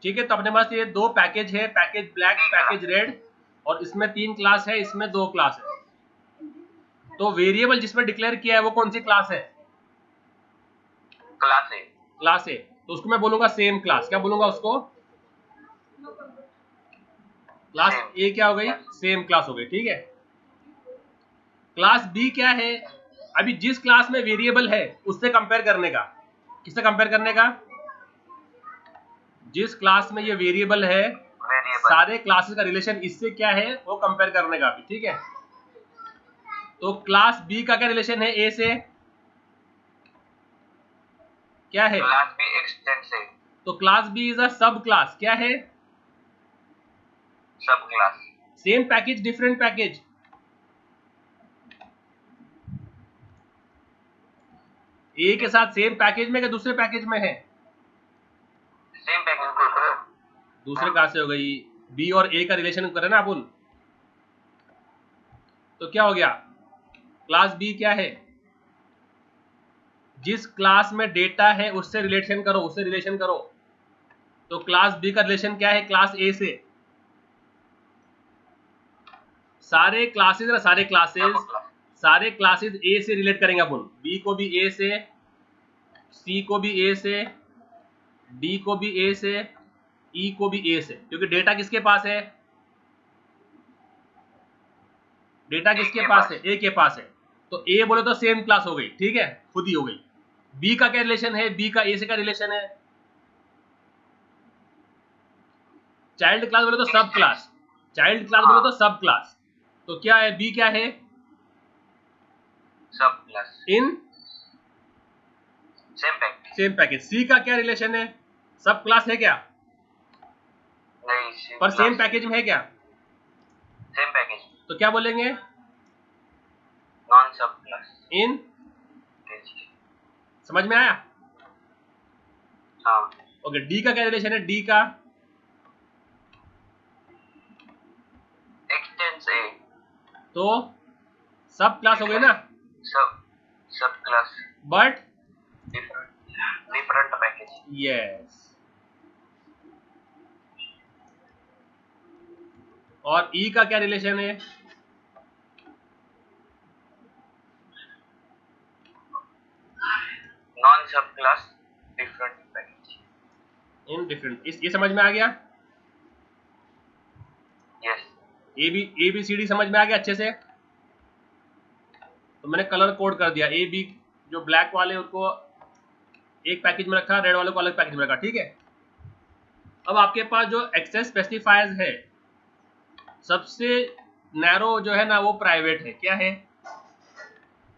ठीक है, तो अपने पास ये दो पैकेज है, पैकेज ब्लैक, पैकेज रेड, और इसमें 3 क्लास है, इसमें 2 क्लास है। तो वेरिएबल जिसमें डिक्लेयर किया है वो कौन सी क्लास है? क्लास ए। क्लास ए। तो उसको मैं बोलूंगा सेम क्लास। क्या बोलूंगा उसको? क्लास ए क्या हो गई? सेम क्लास हो गई। ठीक है। क्लास बी क्या है? अभी जिस क्लास में वेरिएबल है उससे कंपेयर करने का। किससे कंपेयर करने का? जिस क्लास में ये वेरिएबल है, सारे क्लासेस का रिलेशन इससे क्या है वो कंपेयर करने का। ठीक है। तो क्लास बी का क्या रिलेशन है ए से? क्या है? क्लास बी एक्सटेंड से। तो क्लास बी इज अ सब क्लास। क्या है? सब class. Same package different package. A के साथ सेम पैकेज में कि दूसरे पैकेज में है? सेम पैकेज को करो। दूसरे कहां से हो गई? बी और ए का रिलेशन करें ना अपन, तो क्या हो गया? क्लास बी क्या है? जिस क्लास में डेटा है उससे रिलेशन करो, उससे रिलेशन करो। तो क्लास बी का रिलेशन क्या है क्लास ए से? सारे क्लासेस ना, सारे क्लासेस ए से रिलेट करेंगे अपन। बी को भी ए से, सी को भी ए से, डी को भी ए से, ई को भी ए से, क्योंकि डेटा किसके पास है? डेटा किसके पास है? ए के पास है। तो ए बोले तो सेम क्लास हो गई। ठीक है, खुद ही हो गई। बी का क्या रिलेशन है? बी का ए से का रिलेशन है? चाइल्ड क्लास बोले तो सब क्लास, चाइल्ड क्लास बोले तो सब क्लास। तो क्या है? बी क्या है? सब क्लास इन सेम पैकेज। सी का क्या रिलेशन है? सब क्लास है क्या? नहीं, पर सेम पैकेज में है क्या? Same package. तो क्या बोलेंगे? नॉन सब क्लास इन। समझ में आया? हाँ। ओके, डी का क्या रिलेशन है? डी का एक्सटेंड ए। तो सब क्लास हो गई ना? Sub class but different package. Yes. और ई का क्या रिलेशन है? Non sub class different package. In different. ये समझ में आ गया? Yes. A B C D समझ में आ गया अच्छे से? तो मैंने कलर कोड कर दिया। ए बी जो ब्लैक वाले उनको एक पैकेज में रखा, रेड वाले को अलग पैकेज में रखा। ठीक है। अब आपके पास जो एक्सेस स्पेसिफायर्स है, सबसे नैरो जो है ना वो प्राइवेट है। क्या है?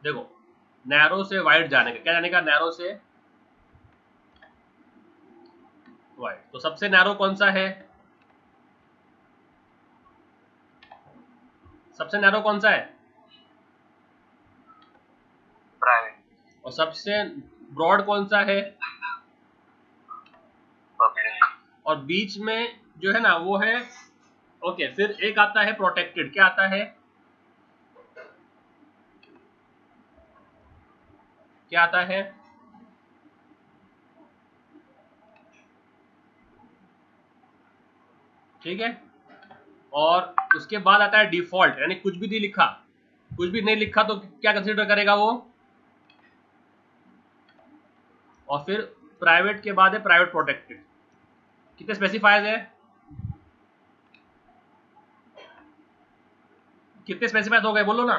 देखो, नैरो से वाइड जाने का। क्या जाने का? नैरो से वाइड। तो सबसे नैरो कौन सा है? सबसे नैरो कौन सा है? प्राइवेट। और सबसे ब्रॉड कौन सा है? पब्लिक। और बीच में जो है ना वो है ओके। फिर एक आता है प्रोटेक्टेड। क्या आता है? क्या आता है? ठीक है। और उसके बाद आता है डिफॉल्ट, यानी कुछ भी नहीं लिखा। कुछ भी नहीं लिखा तो क्या कंसीडर करेगा वो? और फिर प्राइवेट के बाद है प्राइवेट प्रोटेक्टेड। कितने स्पेसिफायर्स है? कितने स्पेसिफायर्स हो गए बोलो ना?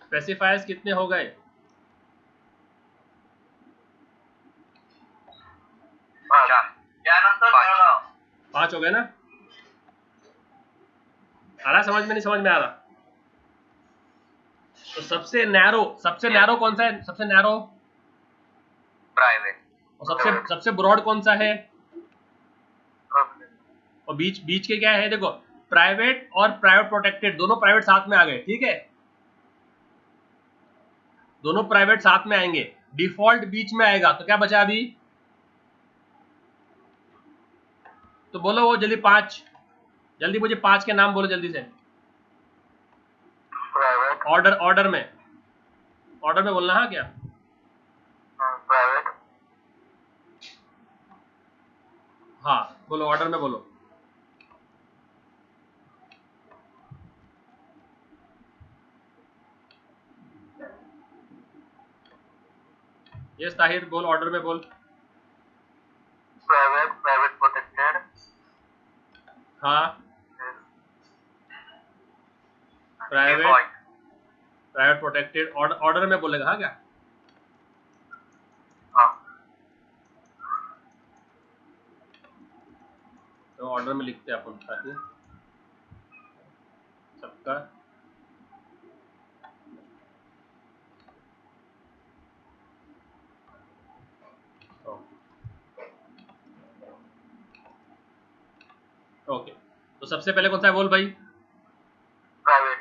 स्पेसिफायर्स कितने हो गए? 5 हो गए ना? आ रहा समझ में? नहीं समझ में आ रहा? तो सबसे नैरो कौन सा है? सबसे नैरो प्राइवेट। और सबसे ब्रॉड कौन सा है? और बीच के क्या है? देखो, प्राइवेट और प्राइवेट प्रोटेक्टेड, दोनों प्राइवेट साथ में आ गए। ठीक है, दोनों प्राइवेट साथ में आएंगे। डिफॉल्ट बीच में आएगा तो क्या बचा अभी? तो बोलो वो जल्दी 5, जल्दी मुझे 5 के नाम बोलो जल्दी से। प्राइवेट। ऑर्डर में बोलना है क्या? प्राइवेट। हाँ बोलो, ऑर्डर में बोलो। ये ताहिर बोल, ऑर्डर में बोल। प्राइवेट, प्राइवेट प्रोटेक्टेड, हाँ private, default, private protected, order में बोलेगा। हाँ क्या? हाँ तो ऑर्डर में लिखते हैं अपन ताकि सबका ओके। तो सबसे पहले कौन सा है बोल भाई? प्राइवेट,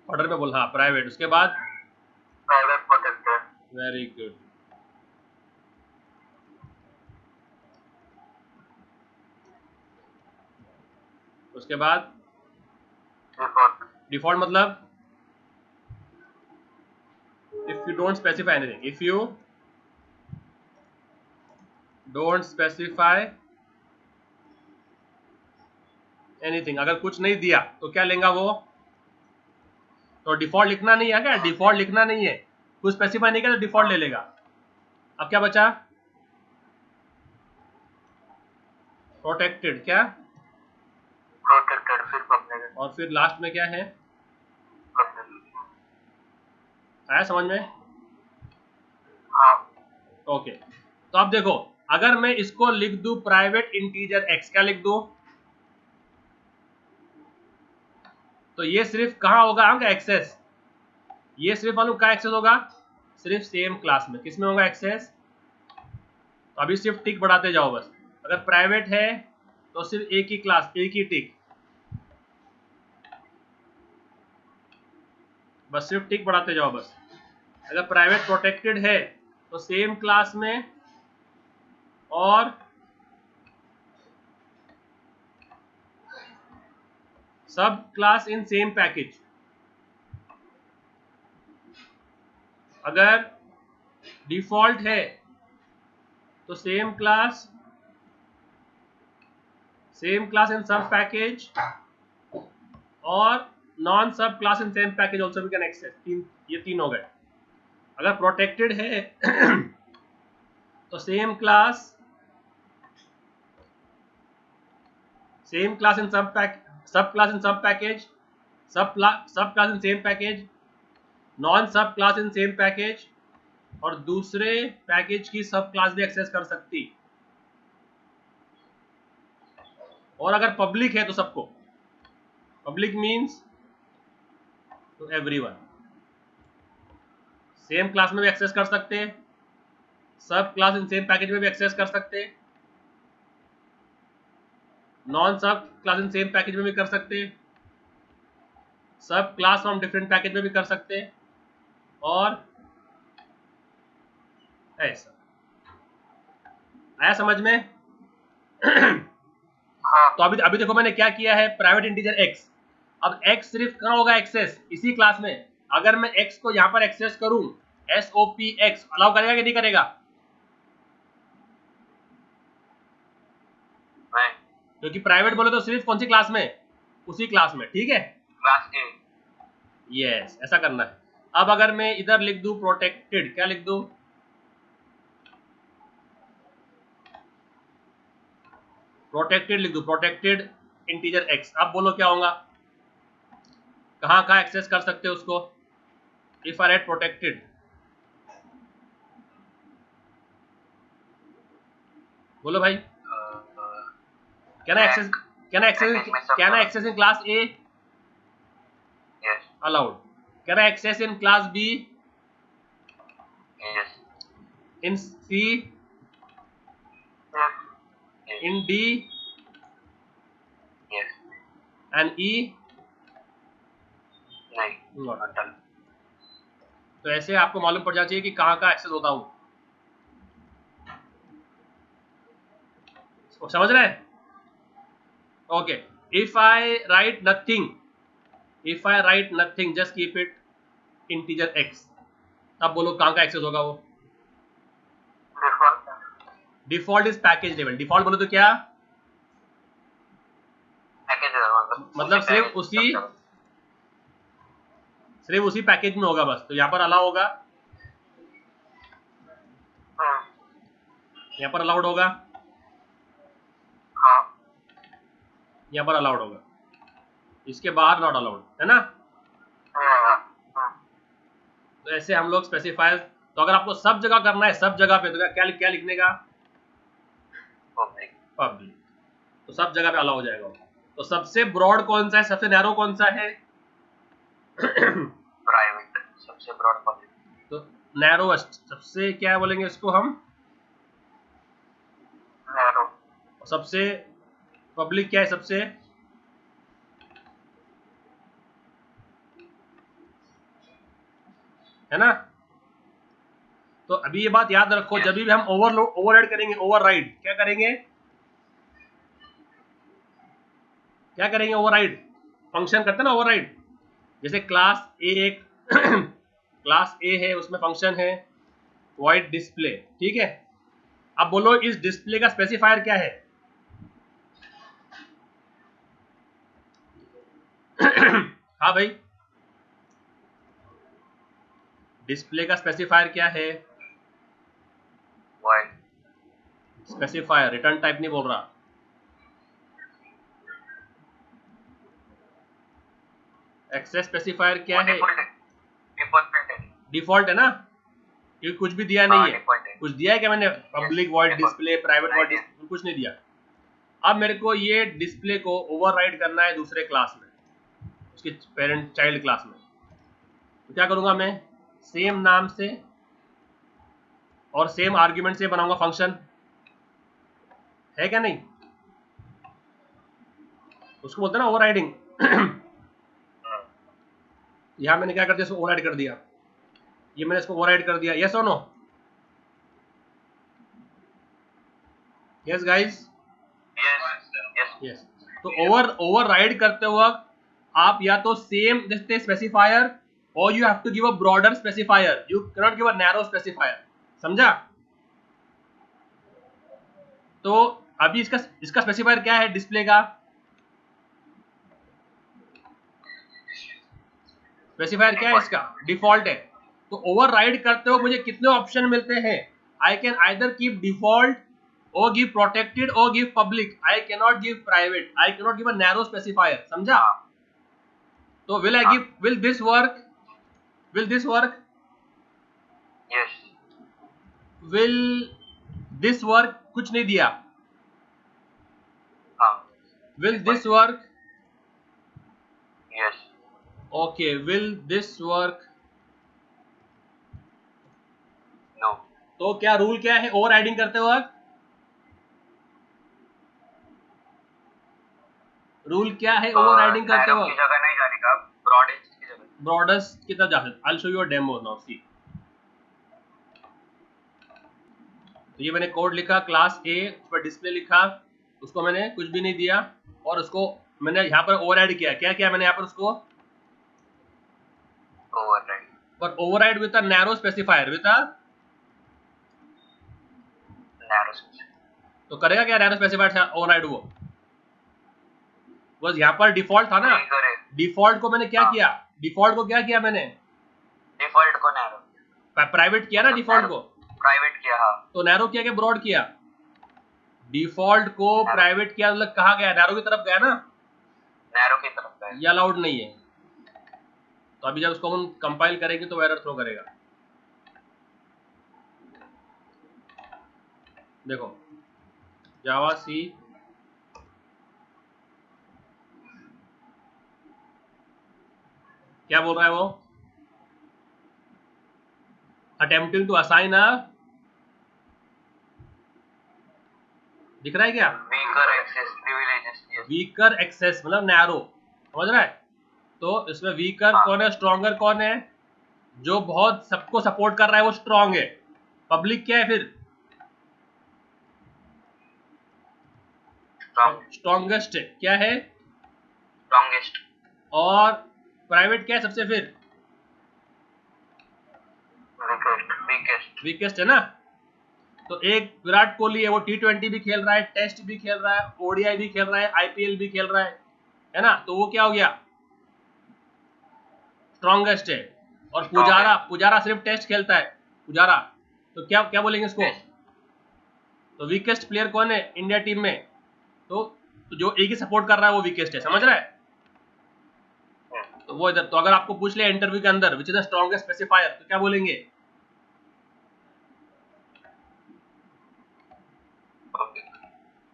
ऑर्डर में बोल। हाँ प्राइवेट, उसके बाद प्राइवेट प्रोटेक्टेड, वेरी गुड। उसके बाद डिफॉल्ट, डिफॉल्ट मतलब if you don't specify anything, if you don't specify anything, अगर कुछ नहीं दिया तो क्या लेगा वो? तो डिफॉल्ट लिखना नहीं है क्या? डिफॉल्ट लिखना नहीं है, कुछ स्पेसिफाई नहीं किया तो डिफॉल्ट ले लेगा। अब क्या बचा? प्रोटेक्टेड, क्या? प्रोटेक्टेड, फिर पब्लिक, और फिर लास्ट में क्या है? पब्लिक, आया समझ में? हाँ ओके। तो अब देखो, अगर मैं इसको लिख दूं प्राइवेट इंटीजर एक्स, क्या लिख दूं? तो ये सिर्फ कहाँ होगा? हाँ एक्सेस, ये सिर्फ मालूम कहाँ एक्सेस होगा? सिर्फ सेम क्लास में। किस में होगा एक्सेस? तो अभी सिर्फ टिक बढ़ाते जाओ बस। अगर प्राइवेट है तो सिर्फ एक ही क्लास, एक ही टिक, बस सिर्फ टिक बढ़ाते जाओ बस। अगर प्राइवेट प्रोटेक्टेड है तो सेम क्लास में और सब क्लास इन सेम पैकेज। अगर डिफॉल्ट है तो सेम क्लास इन सब पैकेज और non sub class in same package also we can access. ये तीन हो गए। अगर प्रोटेक्टेड है तो सेम क्लास इन सब क्लास इन सब पैकेज, सब class in same package, non sub class in same package और दूसरे पैकेज की सब क्लास भी एक्सेस कर सकती। और अगर पब्लिक है तो सबको, public means to everyone, same class में भी एक्सेस कर सकते हैं, सब क्लास इन सेम पैकेज में भी एक्सेस कर सकते हैं, non sub class in same package में भी कर सकते हैं, सब क्लास फ्रॉम डिफरेंट पैकेज में भी कर सकते हैं, और ऐसा। आया समझ में? हाँ तो अभी देखो मैंने क्या किया है, प्राइवेट इंटीजर x। अब x सिर्फ कहाँ होगा एक्सेस? इसी क्लास में। अगर मैं x को यहाँ पर एक्सेस करूं, SOPX अलाउ करेगा कि नहीं करेगा? नहीं, क्योंकि प्राइवेट बोले तो सिर्फ कौन सी क्लास में? उसी क्लास में, ठीक है? क्लास ए, यस, ऐसा करना है। अब अगर मैं इधर लिख दूं प्रोटेक्टेड, क्या लिख दूं? प्रोटेक्टेड लिख दूं, प्रोटेक्टेड इंटीजर x। अब बोलो क्या होगा? कहाँ कहाँ एक्सेस कर सकते हो उसको? इफ आई राइट प्रोटेक्टेड, बोलो भाई, can I access in class A? Yes, Allowed. Can I access in class B, yes, in C, yes, in D yes, and E? नहीं, Not. डन, तो ऐसे आपको मालूम पड़ जाना चाहिए कि कहाँ कहाँ एक्सेस होता हूँ। समझ रहे हैं? Okay. If I right nothing, just keep it integer x। अब बोलो कहाँ का एक्सेस होगा वो? Default is package level. Default बोलो तो क्या पैकेज मतलब सिर्फ उसी पैकेज में होगा बस। तो यहाँ पर अलाउ होगा, यहाँ पर अलाउड होगा, हाँ यहाँ पर अलाउड होगा, इसके बाहर नॉट अलाउड, है ना। तो ऐसे हम लोग स्पेसिफायर। तो अगर आपको सब जगह करना है, सब जगह पे, तो क्या क्या लिखने का, पब्लिक। तो सब जगह पे अलाउ हो जाएगा। तो सबसे ब्रॉड कौन सा है, सबसे नैरो कौन सा है, प्राइवेट सबसे ब्रॉड पब्लिक। तो नैरोएस्ट सबसे क्या बोलेंगे इसको हम, नैरो। सबसे पब्लिक क्या है, सबसे है ना। तो अभी ये बात याद रखो, जब भी हम ओवरराइड करेंगे, ओवरराइड क्या करेंगे, क्या करेंगे, ओवरराइड फंक्शन करते हैं ना ओवरराइड। जैसे क्लास ए एक क्लास ए है, उसमें फंक्शन है वॉइड डिस्प्ले, ठीक है। अब बोलो इस डिस्प्ले का स्पेसिफायर क्या है हाँ भाई, डिस्प्ले का स्पेसिफायर क्या है, वाइड स्पेसिफायर, रिटर्न टाइप नहीं बोल रहा। एक्सेस स्पेसिफायर क्या है, डिफॉल्ट है ना, क्योंकि कुछ भी दिया नहीं है। कुछ दिया है क्या मैंने, public void display, private void display, कुछ नहीं दिया। अब मेरे को ये डिस्प्ले को ओवरराइड करना है दूसरे क्लास में, उसके पेरेंट चाइल्ड क्लास में। तो क्या करूंगा मैं, सेम नाम से और सेम आर्ग्यूमेंट से बनाऊंगा फंक्शन, है क्या नहीं, उसको बोलते हैं ना ओवरराइडिंग यहां मैंने क्या कर दिया, इसको ओवरराइड कर दिया, ये मैंने इसको ओवरराइड कर दिया, यस और नो, यस गाइस, यस। तो ओवरराइड करते वक्त आप या तो सेम लिखते स्पेसिफायर, और you have to give a broader specifier, you can not give a narrow specifier, समझा। तो अभी इसका स्पेसिफायर क्या है, डिस्प्ले का स्पेसिफायर क्या है, इसका डिफॉल्ट है। तो ओवरराइड करते हो मुझे कितने ऑप्शन मिलते हैं, I can either keep default or give protected or give public, I cannot give private, I cannot give a narrow specifier, समझा। तो will this work, yes will this work, कुछ नहीं दिया, will this work, yes okay, will this work, no। तो क्या rule क्या है overriding करते वक्त, रूल क्या है ओवरराइडिंग करते वक्त, जगह नहीं जाने का, ब्रॉडेस्ट की जगह, ब्रॉडेस्ट की तरफ जा सकते। I will show you a demo now, see. तो ये मैंने कोड लिखा, क्लास ए, उस पर डिस्प्ले लिखा, उसको मैंने कुछ भी नहीं दिया, और उसको मैंने यहाँ पर ओवरराइड किया। क्या किया मैंने यहाँ पर उसको ओवरराइड, पर override with a narrow specifier, with a narrow. तो करेगा क्या नैरो स्पेसिफायर ओवरराइड, वो बस यहाँ पर डिफॉल्ट था ना, डिफॉल्ट को मैंने क्या किया, डिफॉल्ट को क्या किया मैंने, डिफॉल्ट को नैरो, प्राइवेट किया ना, डिफॉल्ट को प्राइवेट किया, हाँ। तो नैरो किया कि ब्रॉड किया, डिफॉल्ट को प्राइवेट किया, मतलब कहाँ गया, नैरो की तरफ गया ना, नैरो की तरफ गया, ये अलाउड नहीं है। तो अभी जब उसको हम कंपाइल करेंगे तो एरर थ्रो करेगा, देखो जावा सी, क्या बोल रहा है वो, अटेम्प्टिंग टू असाइन अ, दिख रहा है क्या, weaker access privileges, weaker access मतलब नैरो, समझ रहा है। तो इसमें वीकर कौन है, स्ट्रॉन्गर कौन है, जो बहुत सबको सपोर्ट कर रहा है वो स्ट्रॉन्ग है। पब्लिक क्या है फिर, स्ट्रॉन्गेस्ट क्या है, स्ट्रॉन्गेस्ट। और प्राइवेट क्या है सबसे फिर, वीकेस्ट वीकेस्ट है ना। तो एक विराट कोहली है, वो T20 भी खेल रहा है, टेस्ट भी खेल रहा है, ओडीआई भी खेल रहा है, आईपीएल भी खेल रहा है ना, तो वो क्या हो गया, स्ट्रॉन्गेस्ट है। और पुजारा सिर्फ टेस्ट खेलता है, पुजारा, तो क्या क्या बोलेंगे इसको, तो वीकेस्ट प्लेयर कौन है इंडिया टीम में, तो जो एक ही सपोर्ट कर रहा है वो वीकेस्ट है, समझ रहा है। तो वो इधर, तो अगर आपको पूछ लिया इंटरव्यू के अंदर which is the strongest specifier, तो क्या बोलेंगे,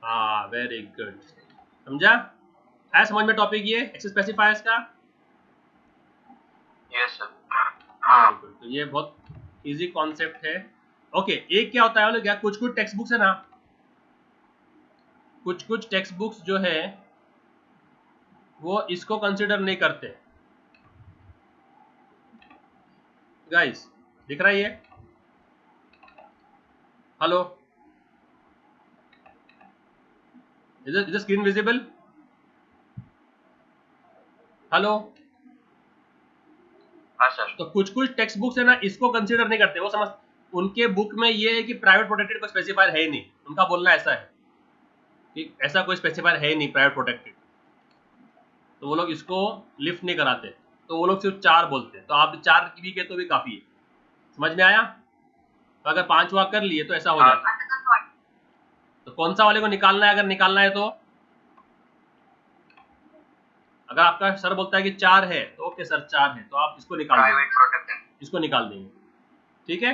हाँ वेरी गुड, समझा, है समझ में टॉपिक ये एक्सेस स्पेसिफायर्स का। Yes sir. वेरी गुड, तो ये बहुत इजी कॉन्सेप्ट है। ओके, एक क्या होता है, क्या कुछ कुछ टेक्स्ट बुक्स है ना, कुछ टेक्स्ट बुक्स जो है वो इसको कंसिडर नहीं करते गाइस, दिख रहा है ये, hello, is the screen visible, hello. हाँ सर। तो कुछ टेक्स्ट बुक्स है ना इसको कंसिडर नहीं करते, वो समझ, उनके बुक में ये है कि प्राइवेट प्रोटेक्टेड कोई स्पेसिफायर है ही नहीं, उनका बोलना ऐसा है कि ऐसा कोई स्पेसिफायर है ही नहीं प्राइवेट प्रोटेक्टेड, तो वो लोग इसको लिफ्ट नहीं कराते, तो वो लोग सिर्फ 4 बोलते हैं, तो आप 4 भी के तो भी काफी है, समझ में आया। तो अगर 5वां कर लिए तो ऐसा हो जाता है, तो कौन सा वाले को निकालना है, अगर निकालना है तो, अगर आपका सर बोलता है कि 4 है तो ओके सर 4 है, तो आप इसको निकाल देंगे, इसको निकाल देंगे, ठीक है।